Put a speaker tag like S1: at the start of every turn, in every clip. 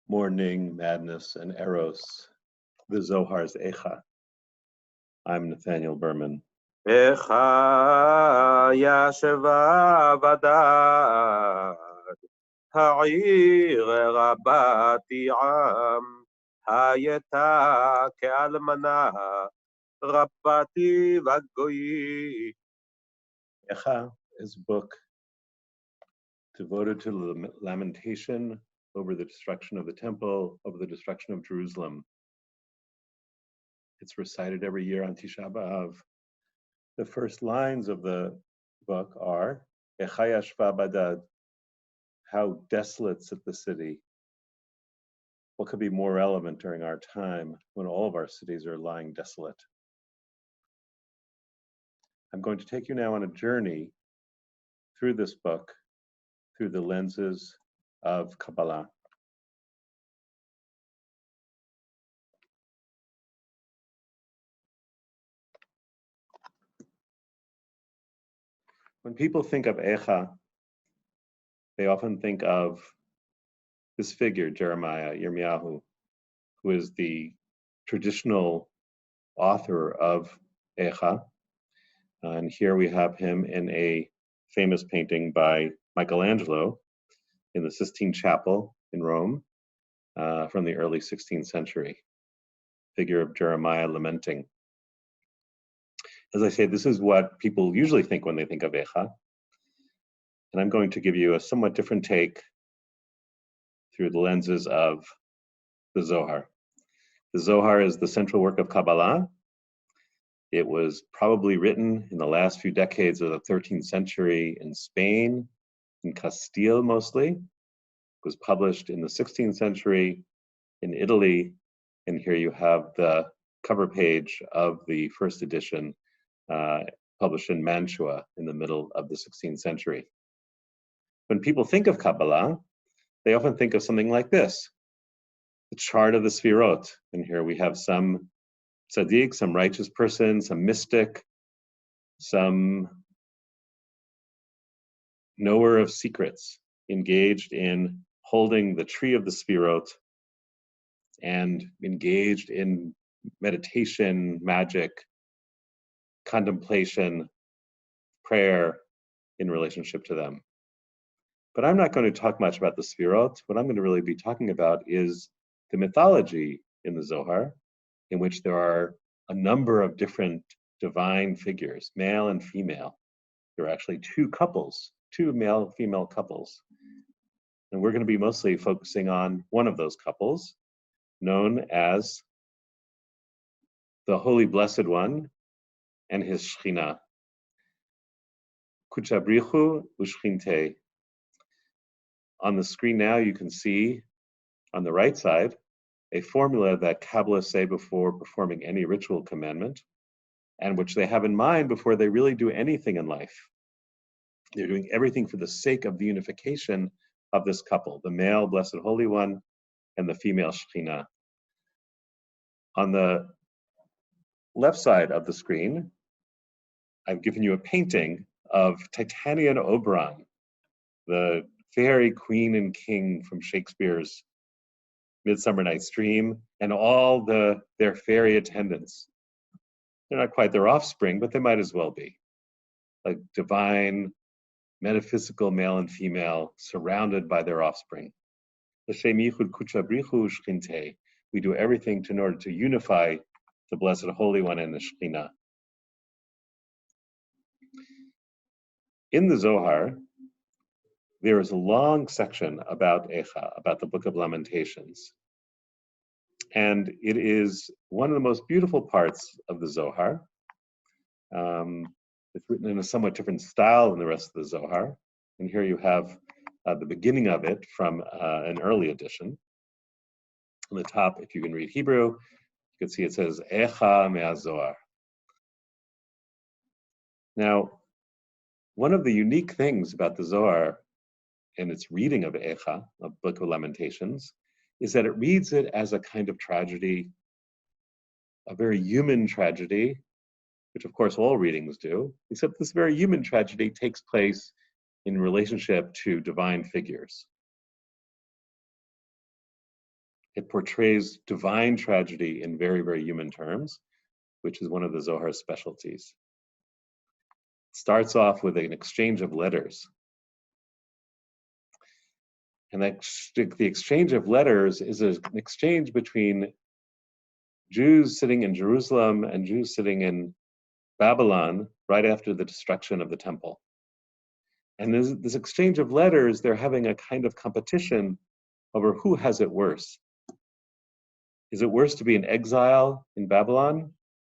S1: Mourning, Madness, and Eros, the Zohar's Eichah. I'm Nathaniel Berman.
S2: Eichah yasheva badad, ha'ir rabati am, hayeta ke'almana, rabati v'goyi.
S1: Eichah is a book devoted to the lamentation over the destruction of the temple, over the destruction of Jerusalem. It's recited every year on Tisha B'Av. The first lines of the book are, Eichah yasheva badad, how desolate sits the city. What could be more relevant during our time when all of our cities are lying desolate? I'm going to take you now on a journey through this book, through the lenses of Kabbalah. When people think of Eichah, they often think of this figure, Jeremiah, Yirmiyahu, who is the traditional author of Eichah. And here we have him in a famous painting by Michelangelo in the Sistine Chapel in Rome from the early 16th century. Figure of Jeremiah lamenting. As I say, this is what people usually think when they think of Eichah. And I'm going to give you a somewhat different take through the lenses of the Zohar. The Zohar is the central work of Kabbalah. It was probably written in the last few decades of the 13th century in Spain, in Castile mostly. It was published in the 16th century in Italy. And here you have the cover page of the first edition, published in Mantua in the middle of the 16th century. When people think of Kabbalah, they often think of something like this, the chart of the Sfirot. And here we have some tzaddik, some righteous person, some mystic, some knower of secrets, engaged in holding the tree of the Sfirot and engaged in meditation, magic, contemplation, prayer in relationship to them. But I'm not going to talk much about the Sfirot. What I'm going to really be talking about is the mythology in the Zohar, in which there are a number of different divine figures, male and female. There are actually two couples, two male-female couples. And we're going to be mostly focusing on one of those couples, known as the Holy Blessed One and his Shekhinah. Kuchabrichu ushchinte. On the screen now, you can see on the right side a formula that Kabbalists say before performing any ritual commandment, and which they have in mind before they really do anything in life. They're doing everything for the sake of the unification of this couple, the male Blessed Holy One and the female Shekhinah. On the left side of the screen, I've given you a painting of Titania and Oberon, the fairy queen and king from Shakespeare's Midsummer Night's Dream, and all their fairy attendants. They're not quite their offspring, but they might as well be. Like divine, metaphysical male and female surrounded by their offspring. We do everything in order to unify the Blessed Holy One and the Shekhinah. In the Zohar, there is a long section about Eichah, about the Book of Lamentations. And it is one of the most beautiful parts of the Zohar. It's written in a somewhat different style than the rest of the Zohar. And here you have the beginning of it from an early edition. On the top, if you can read Hebrew, you can see it says, Eichah me'azohar. Now, one of the unique things about the Zohar and its reading of Eichah, of Book of Lamentations, is that it reads it as a kind of tragedy, a very human tragedy, which of course all readings do, except this very human tragedy takes place in relationship to divine figures. It portrays divine tragedy in very, very human terms, which is one of the Zohar's specialties. It starts off with an exchange of letters. And the exchange of letters is an exchange between Jews sitting in Jerusalem and Jews sitting in Babylon right after the destruction of the temple. And this exchange of letters, they're having a kind of competition over who has it worse. Is it worse to be in exile in Babylon,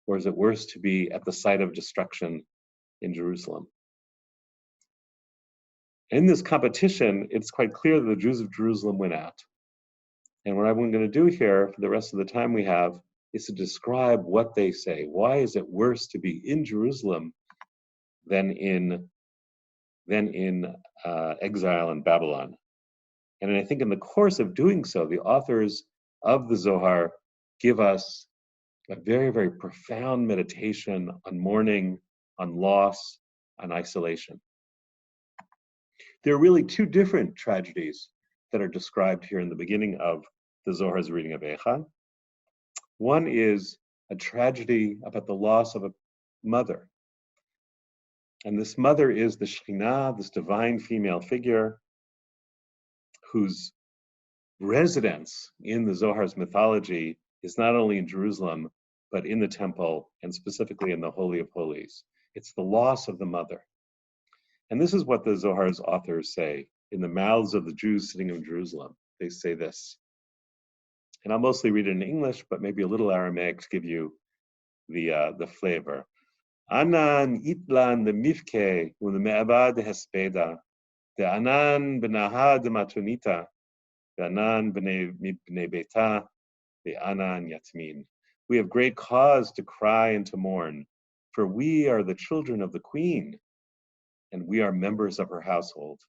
S1: or is it worse to be at the site of destruction in Jerusalem? In this competition, it's quite clear that the Jews of Jerusalem win out. And what I'm going to do here for the rest of the time we have is to describe what they say. Why is it worse to be in Jerusalem than in exile in Babylon? And I think in the course of doing so, the authors of the Zohar give us a very, very profound meditation on mourning, on loss, on isolation. There are really two different tragedies that are described here in the beginning of the Zohar's reading of Eichah. One is a tragedy about the loss of a mother. And this mother is the Shekhinah, this divine female figure whose residence in the Zohar's mythology is not only in Jerusalem, but in the temple and specifically in the Holy of Holies. It's the loss of the mother. And this is what the Zohar's authors say in the mouths of the Jews sitting in Jerusalem. They say this. And I'll mostly read it in English, but maybe a little Aramaic to give you the flavor. Anan itlan the mifke un the me'abad hespeda, the anan benaha de matunita, the anan bene beta, the anan yatmin. We have great cause to cry and to mourn, for we are the children of the queen, and we are members of her household,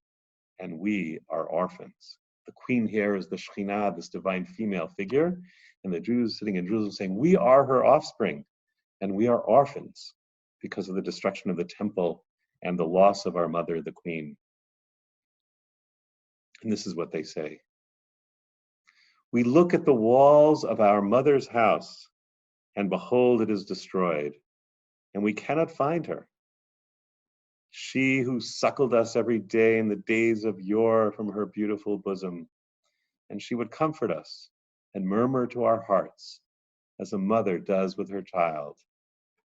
S1: and we are orphans. The queen here is the Shekhinah, this divine female figure, and the Jews sitting in Jerusalem saying, we are her offspring, and we are orphans because of the destruction of the temple and the loss of our mother, the queen. And this is what they say. We look at the walls of our mother's house, and behold, it is destroyed, and we cannot find her. She who suckled us every day in the days of yore from her beautiful bosom, and she would comfort us and murmur to our hearts as a mother does with her child.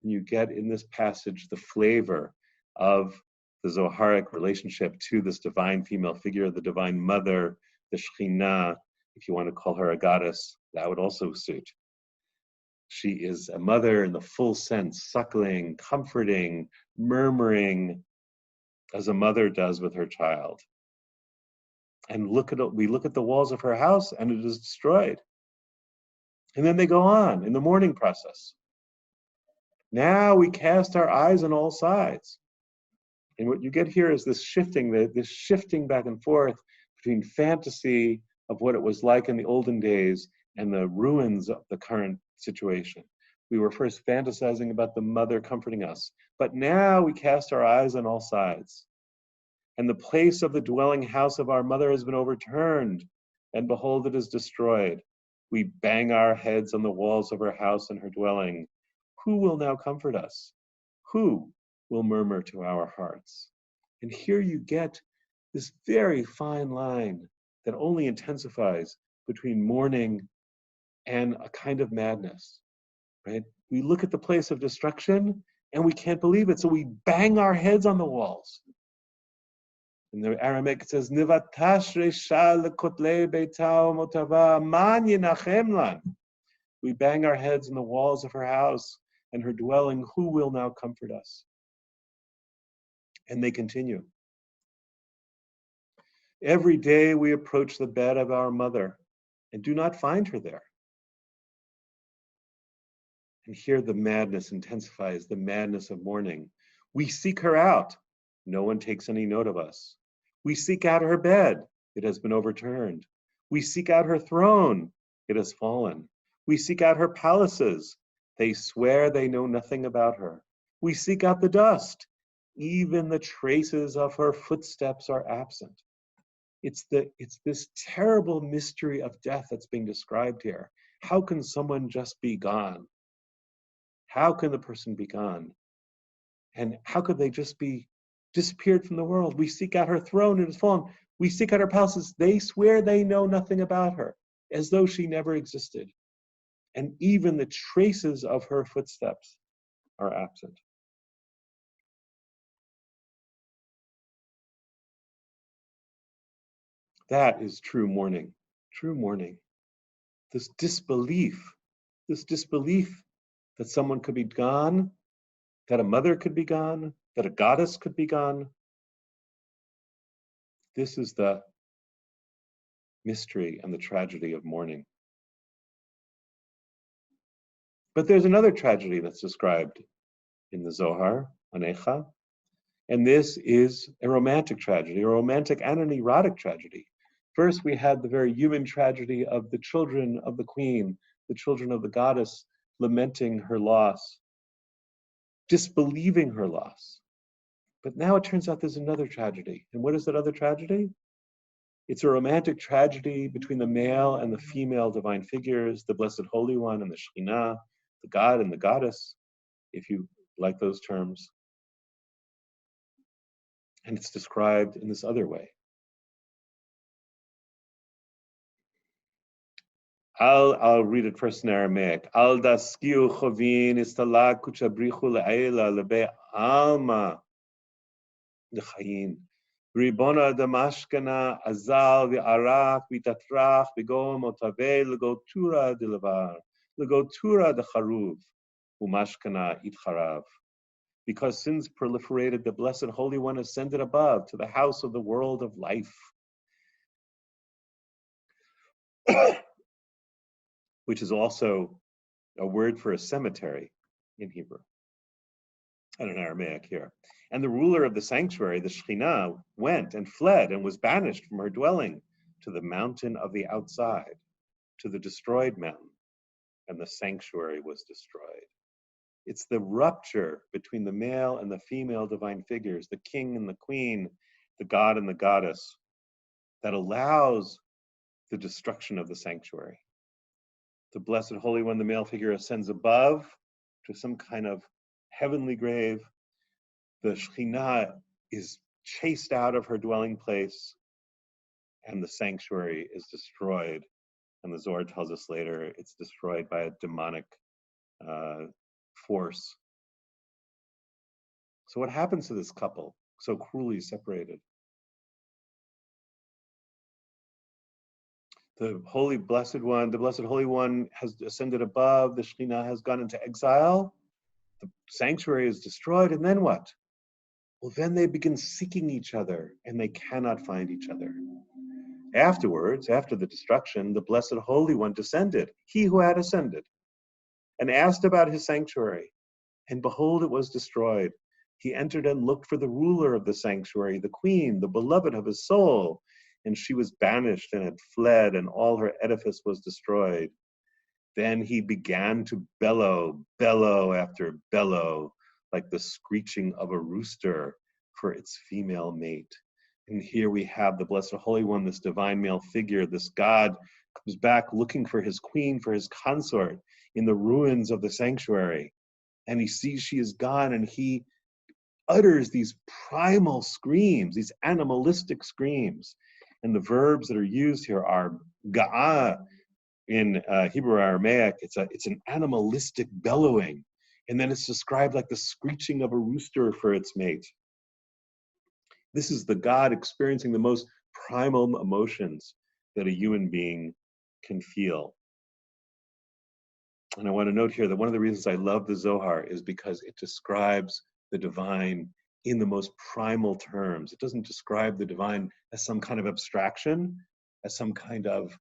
S1: And you get in this passage the flavor of the Zoharic relationship to this divine female figure, the divine mother, the Shekhinah. If you want to call her a goddess, that would also suit. She is a mother in the full sense, suckling, comforting, murmuring, as a mother does with her child. And we look at the walls of her house, and it is destroyed. And then they go on in the mourning process. Now we cast our eyes on all sides. And what you get here is this shifting back and forth between fantasy of what it was like in the olden days and the ruins of the current situation. We were first fantasizing about the mother comforting us, but now we cast our eyes on all sides. And the place of the dwelling house of our mother has been overturned, and behold, it is destroyed. We bang our heads on the walls of her house and her dwelling. Who will now comfort us? Who will murmur to our hearts? And here you get this very fine line that only intensifies between mourning and a kind of madness, right? We look at the place of destruction and we can't believe it, so we bang our heads on the walls. In the Aramaic it says, Nivatash resha lekotle beitao motava man yinachem lan. We bang our heads on the walls of her house and her dwelling. Who will now comfort us? And they continue. Every day we approach the bed of our mother and do not find her there. And here the madness intensifies, the madness of mourning. We seek her out. No one takes any note of us. We seek out her bed. It has been overturned. We seek out her throne. It has fallen. We seek out her palaces. They swear they know nothing about her. We seek out the dust. Even the traces of her footsteps are absent. It's this terrible mystery of death that's being described here. How can someone just be gone? How can the person be gone? And how could they just be disappeared from the world? We seek out her throne, it is fallen. We seek out her palaces. They swear they know nothing about her, as though she never existed. And even the traces of her footsteps are absent. That is true mourning. True mourning. This disbelief that someone could be gone, that a mother could be gone, that a goddess could be gone. This is the mystery and the tragedy of mourning. But there's another tragedy that's described in the Zohar, on Eichah, and this is a romantic tragedy, a romantic and an erotic tragedy. First, we had the very human tragedy of the children of the queen, the children of the goddess, lamenting her loss, disbelieving her loss. But now it turns out there's another tragedy. And what is that other tragedy? It's a romantic tragedy between the male and the female divine figures, the Blessed Holy One and the Shekhinah, the God and the goddess, if you like those terms. And it's described in this other way. I'll read it first in Aramaic. Al daskiu chovin istalak kuchabrichu le'ela lebe alma lechayin. Ribona damashkana azal v'arak v'tatrach v'gom otave legotura delevar legotura decharuv umashkana itcharav. Because sins proliferated, the Blessed Holy One ascended above to the house of the world of life. Which is also a word for a cemetery in Hebrew and in Aramaic here. And the ruler of the sanctuary, the Shekhinah, went and fled and was banished from her dwelling to the mountain of the outside, to the destroyed mountain, and the sanctuary was destroyed. It's the rupture between the male and the female divine figures, the king and the queen, the god and the goddess, that allows the destruction of the sanctuary. The Blessed Holy One, the male figure, ascends above to some kind of heavenly grave. The Shekhinah is chased out of her dwelling place, and the sanctuary is destroyed. And the Zohar tells us later it's destroyed by a demonic force. So what happens to this couple, so cruelly separated? The Holy Blessed One, the Blessed Holy One has ascended above, the Shekhinah has gone into exile, the sanctuary is destroyed, and then what? Well, then they begin seeking each other, and they cannot find each other. Afterwards, after the destruction, the Blessed Holy One descended, he who had ascended, and asked about his sanctuary, and behold, it was destroyed. He entered and looked for the ruler of the sanctuary, the queen, the beloved of his soul, and she was banished and had fled, and all her edifice was destroyed. Then he began to bellow, bellow after bellow, like the screeching of a rooster for its female mate. And here we have the Blessed Holy One, this divine male figure, this God comes back looking for his queen, for his consort in the ruins of the sanctuary. And he sees she is gone, and he utters these primal screams, these animalistic screams. And the verbs that are used here are ga'ah in Hebrew Aramaic. It's an animalistic bellowing. And then it's described like the screeching of a rooster for its mate. This is the God experiencing the most primal emotions that a human being can feel. And I want to note here that one of the reasons I love the Zohar is because it describes the divine in the most primal terms. It doesn't describe the divine as some kind of abstraction, as some kind of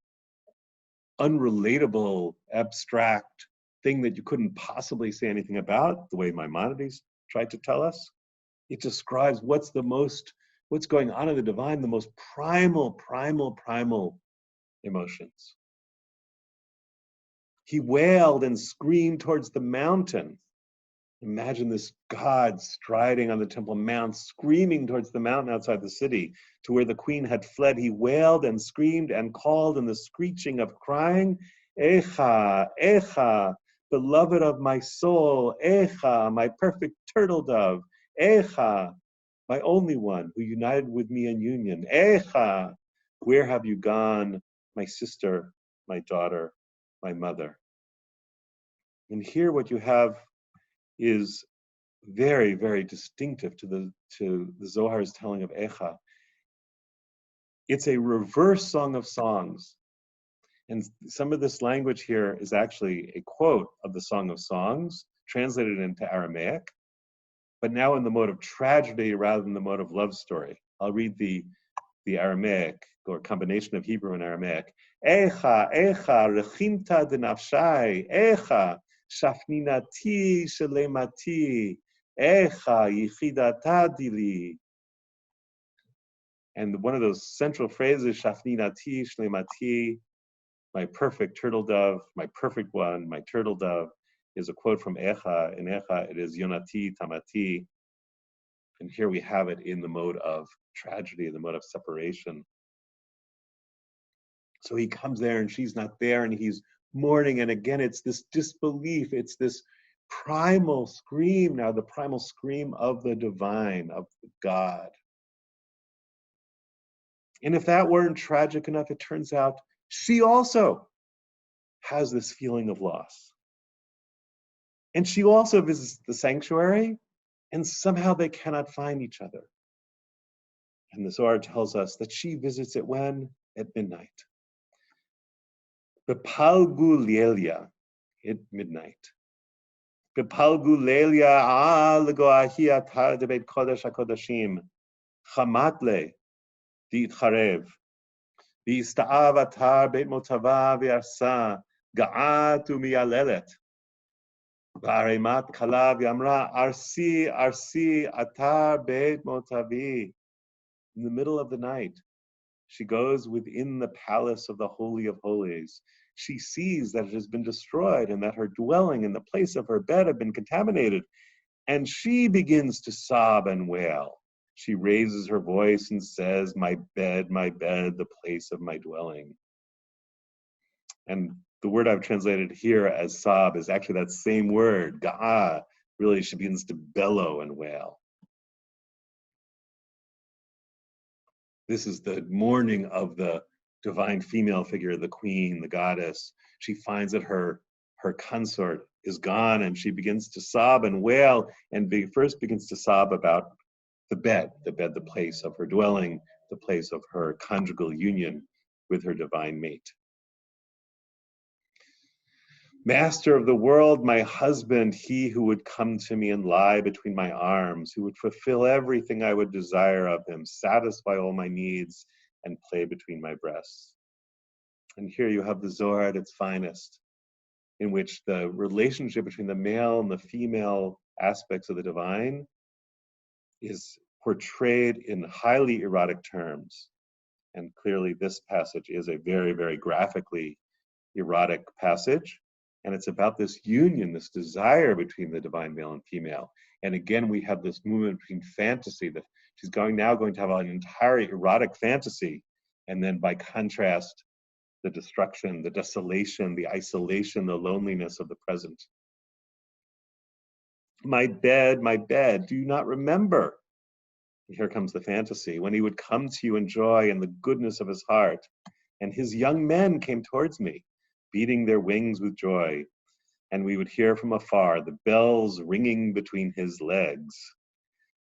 S1: unrelatable, abstract thing that you couldn't possibly say anything about, the way Maimonides tried to tell us. It describes what's going on in the divine, the most primal emotions. He wailed and screamed towards the mountain. Imagine this god striding on the Temple Mount, screaming towards the mountain outside the city, to where the queen had fled. He wailed and screamed and called in the screeching of crying, Eichah, Eichah, beloved of my soul, Eichah, my perfect turtle dove, Eichah, my only one who united with me in union, Eichah, where have you gone, my sister, my daughter, my mother? And here what you have is very, very distinctive to the Zohar's telling of Eichah. It's a reverse song of songs. And some of this language here is actually a quote of the Song of Songs, translated into Aramaic, but now in the mode of tragedy rather than the mode of love story. I'll read the Aramaic, or combination of Hebrew and Aramaic. Eichah, Eichah, rechinta denafshai, Eichah, shafninati shelemati, Eichah, yichidata dili. And one of those central phrases, shafninati shlemati, my perfect turtle dove, my perfect one, my turtle dove, is a quote from Eichah. In Eichah, it is Yonati Tamati. And here we have it in the mode of tragedy, the mode of separation. So he comes there and she's not there and he's mourning. And again, it's this disbelief. It's this primal scream now, the primal scream of the divine, of God. And if that weren't tragic enough, it turns out she also has this feeling of loss. And she also visits the sanctuary, and somehow they cannot find each other. And the Zohar tells us that she visits it when? At midnight. Bepalgu Lelia, at midnight. Bepalgu Lelia al goahi atar debet kodesh hakodashim, chamatle diitcharev, v'ista'av atar beit motava v'arsa, ga'at u'miyalelet. V'aremat kalav yamra arsi arsi atar beit motavi. In the middle of the night, she goes within the palace of the Holy of Holies. She sees that it has been destroyed and that her dwelling and the place of her bed have been contaminated. And she begins to sob and wail. She raises her voice and says, my bed, the place of my dwelling. And the word I've translated here as sob is actually that same word, ga'a. Really, she begins to bellow and wail. This is the mourning of the divine female figure, the queen, the goddess. She finds that her consort is gone and she begins to sob and wail, and first begins to sob about the bed, the place of her dwelling, the place of her conjugal union with her divine mate. Master of the world, my husband, he who would come to me and lie between my arms, who would fulfill everything I would desire of him, satisfy all my needs, and play between my breasts. And here you have the Zohar at its finest, in which the relationship between the male and the female aspects of the divine is portrayed in highly erotic terms. And clearly this passage is a very, very graphically erotic passage. And it's about this union, this desire between the divine male and female. And again, we have this movement between fantasy, that she's now going to have an entire erotic fantasy. And then by contrast, the destruction, the desolation, the isolation, the loneliness of the present. My bed, do you not remember? And here comes the fantasy. When he would come to you in joy and the goodness of his heart, and his young men came towards me, beating their wings with joy, and we would hear from afar the bells ringing between his legs,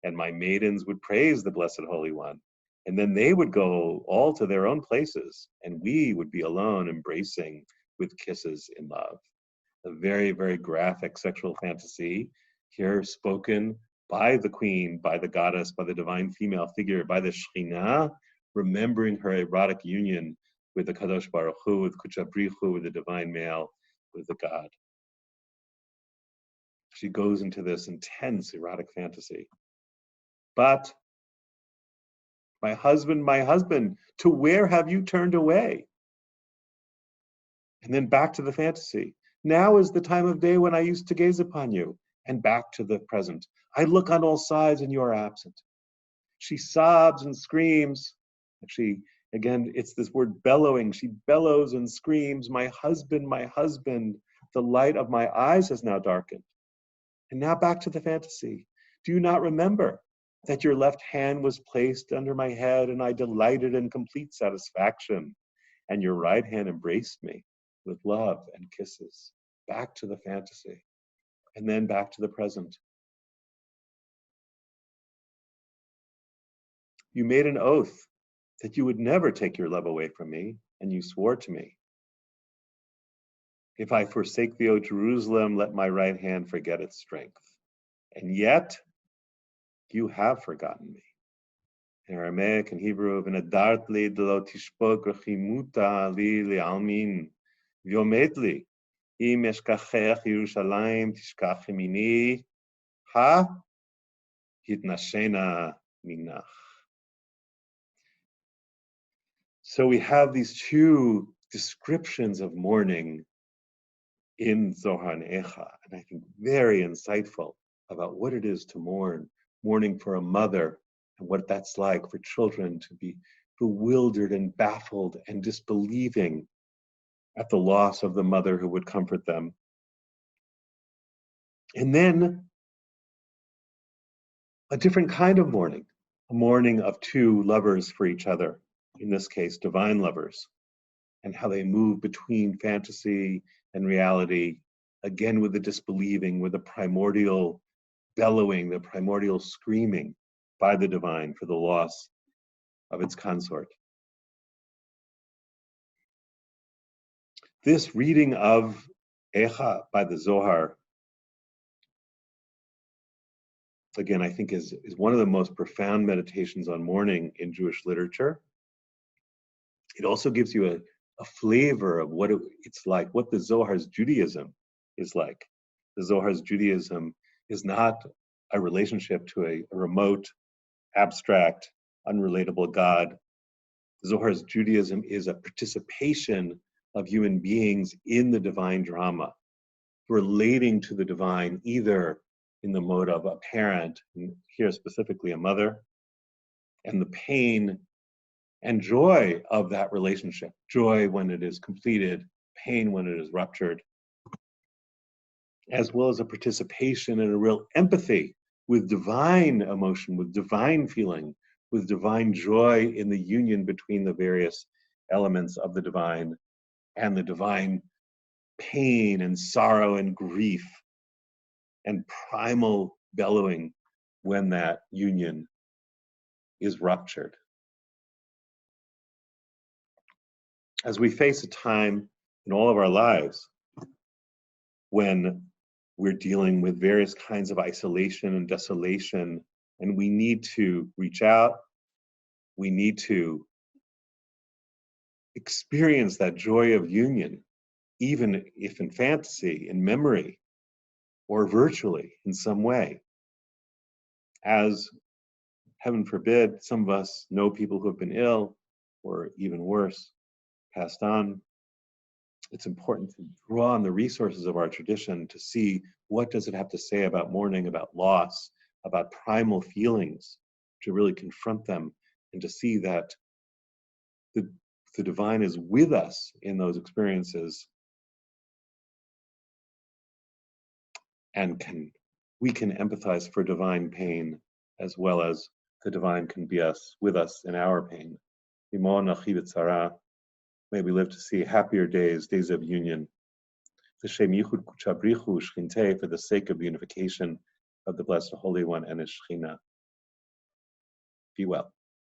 S1: and my maidens would praise the Blessed Holy One, and then they would go all to their own places, and we would be alone embracing with kisses in love. A very, very graphic sexual fantasy here spoken by the queen, by the goddess, by the divine female figure, by the Shekhinah, remembering her erotic union with the Kadosh Baruch Hu, with Kuchabrichu, with the divine male, with the God. She goes into this intense erotic fantasy. But, my husband, to where have you turned away? And then back to the fantasy. Now is the time of day when I used to gaze upon you, and back to the present. I look on all sides and you are absent. She sobs and screams. Actually, again, it's this word bellowing. She bellows and screams, my husband, the light of my eyes has now darkened. And now back to the fantasy. Do you not remember that your left hand was placed under my head and I delighted in complete satisfaction, and your right hand embraced me with love and kisses? Back to the fantasy, and then back to the present. You made an oath that you would never take your love away from me, and you swore to me, if I forsake thee, O Jerusalem, let my right hand forget its strength. And yet, you have forgotten me. In Aramaic and Hebrew, v'nadart li d'lo tishpok rechimuta li li'almin, v'yomet li, im eshkachech Yerushalayim tishkach yemini, ha hitnashena minach. So we have these two descriptions of mourning in Zohar and Eichah, and I think very insightful about what it is to mourn, mourning for a mother, and what that's like for children to be bewildered and baffled and disbelieving at the loss of the mother who would comfort them. And then a different kind of mourning, a mourning of two lovers for each other, in this case, divine lovers, and how they move between fantasy and reality, again with the disbelieving, with the primordial bellowing, the primordial screaming by the divine for the loss of its consort. This reading of Eichah by the Zohar, again, I think is one of the most profound meditations on mourning in Jewish literature. It also gives you a flavor of what it's like, what the Zohar's Judaism is like. The Zohar's Judaism is not a relationship to a remote, abstract, unrelatable God. The Zohar's Judaism is a participation of human beings in the divine drama, relating to the divine either in the mode of a parent, and here specifically a mother, and the pain and joy of that relationship. Joy when it is completed, pain when it is ruptured, as well as a participation and a real empathy with divine emotion, with divine feeling, with divine joy in the union between the various elements of the divine and the divine pain and sorrow and grief and primal bellowing when that union is ruptured. As we face a time in all of our lives when we're dealing with various kinds of isolation and desolation, and we need to reach out, we need to experience that joy of union, even if in fantasy, in memory, or virtually in some way. As, heaven forbid, some of us know people who have been ill, or even worse, passed on. It's important to draw on the resources of our tradition to see what does it have to say about mourning, about loss, about primal feelings, to really confront them and to see that the divine is with us in those experiences, and we can empathize for divine pain as well as the divine can be with us in our pain. May we live to see happier days, days of union. For the sake of the unification of the Blessed Holy One and His Shekhinah. Be well.